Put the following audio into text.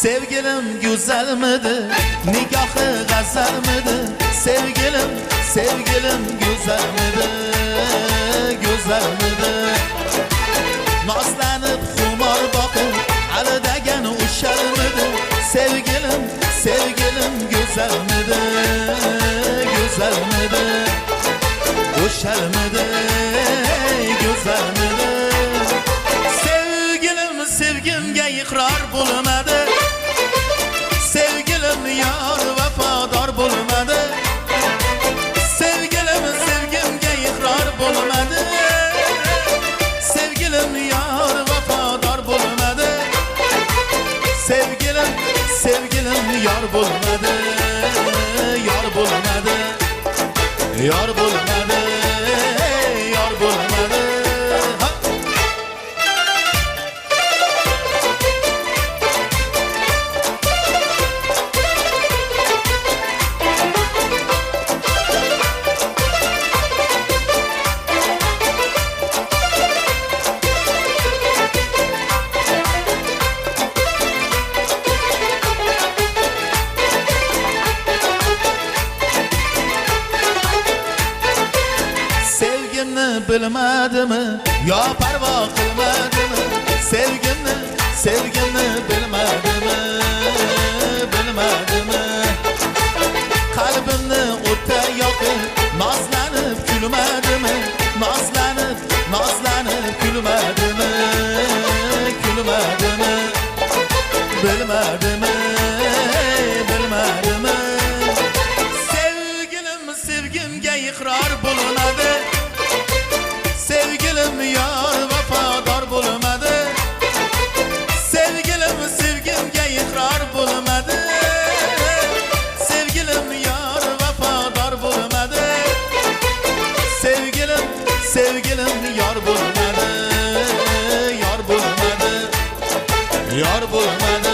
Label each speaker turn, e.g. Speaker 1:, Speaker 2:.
Speaker 1: Sevgilim güzelmidi, nikahı gazelmidi? Sevgilim, sevgilim güzelmidi, güzelmidi? Nazlanıp xumor boqib, ali degan ushalmidi? Sevgilim, sevgilim güzelmidi, güzelmidi? Ushalmidi, güzelmidi? Sevgilim, sevgimga iqror bo'lmadi. Sevgilim yar vafodor bo'lmadi. Sevgilim, sevgimga iqror bo'lmadi. Sevgilim yar vafodor bo'lmadi. Sevgilim, sevgilim yar bo'lmadi. Yar bo'lmadi. Yar bo'lmadi. Yar bo'lmadi. Bilmadimi, yo parvo qilmadimi? Sevgimni, sevgimni bilmadimi, bilmadimi? Qalbimni o'tda yoqib, nozlanib kulmadimi? Nozlanib, nozlanib kulmadimi, kulmadimi? Bilmadimi, bilmadimi? Sevgilim, sevgimga iqror bo'lmadi. Sevgilim yar vafodor bo'lmadi. Sevgilim, sevgimga iqror bo'lmadi. Sevgilim yar vafodor bo'lmadi. Sevgilim, sevgilim yar bo'lmadi. Yar bo'lmadi. Yar bo'lmadi.